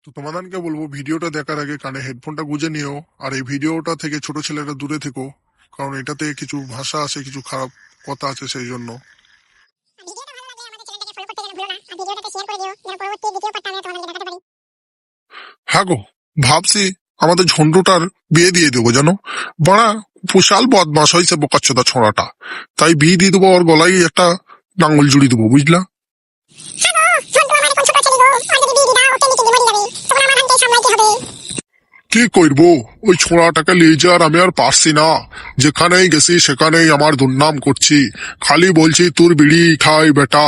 তো তোমাদেরকে বলবো ভিডিওটা দেখার আগে কানে হেডফোনটা গুঁজে নিও, আর এই ভিডিওটা থেকে ছোট ছেলেরা দূরে থেকো, কারণ এটাতে কিছু ভাষা আছে, কিছু খারাপ কথা আছে, সেই জন্য। হ্যাঁ গো, ভাবছি আমাদের ঝন্টুটার বিয়ে দিয়ে দেবো, জানো বড়া বিশাল বদমাস হয়েছে বোকাচ্চোদা ছোঁড়াটা। তাই বিয়ে দিয়ে দেবো, ওর গলায় একটা নাঙ্গল জুড়ি দেবো, বুঝলা। কি করবো, ওই ছোঁড়াটাকে নিয়ে যাওয়ার আমি আর পারছি না। যেখানেই গেছি সেখানেই আমার দুর্নাম করছি, খালি বলছি তোর বিড়ি খাই বেটা।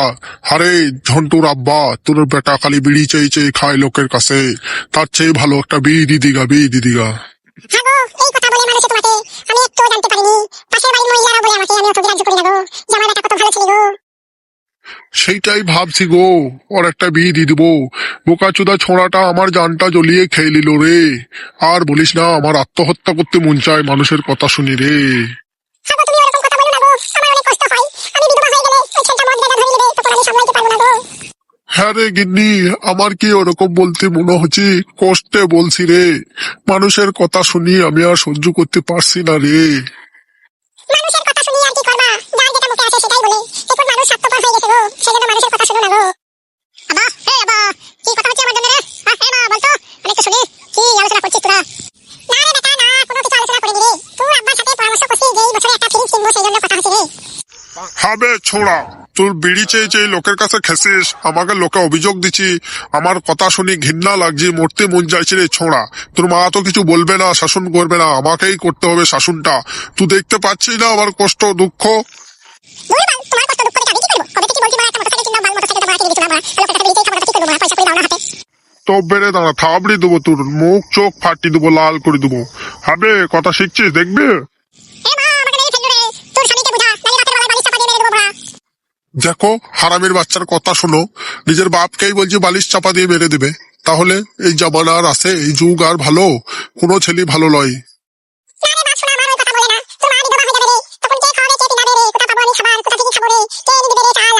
আরে ঝন্টুর আব্বা, তোর বেটা খালি বিড়ি চেয়ে চেয়ে খায় লোকের কাছে, তার চেয়ে ভালো একটা বিয়ে দিদিগা, বিয়ে দিদিগা। সেইটাই ভাবছি গো, ওর একটা বিয়ে দিয়ে দিবো। বোকাচোদা ছোঁড়াটা আমার জানটা জ্বলিয়ে খেয়ে নিল রে। আর বলিস না, আমার আত্মহত্যা করতে মন চায় মানুষের কথা শুনি রে। হ্যাঁ রে গিন্নি, আমার কি ওরকম বলতে মনে হচ্ছে? কষ্টে বলছি রে, মানুষের কথা শুনি আমি আর সহ্য করতে পারছি না রে। হবে ছোড়া, তোর বিড়ি চেয়ে চেয়ে লোকের কাছে খেসিস, আমাকে লোকে অভিযোগ দিচ্ছি, আমার কথা শুনি ঘৃণা লাগছে, মরতে মন চাইছে রে ছোড়া। তোর মা তো কিছু বলবে না, শাসন করবে না, আমাকেই করতে হবে শাসনটা। তুই দেখতে পাচ্ছিস না আমার কষ্ট দুঃখ? তো বেড়ে দাঁড়া, থাবড়ি দেবো, তোর মুখ চোখ ফাটি দেবো, লাল করে দেবো। হবে কথা শিখছিস, দেখবে। দেখো হারামির বাচ্চার কথা শোনো, নিজের বাপকেই বলছি বালিশ চাপা দিয়ে মেরে দেবে। তাহলে এই জামানা আর আছে, এই যুগ আর ভালো কোনো ছেলে ভালো লয়।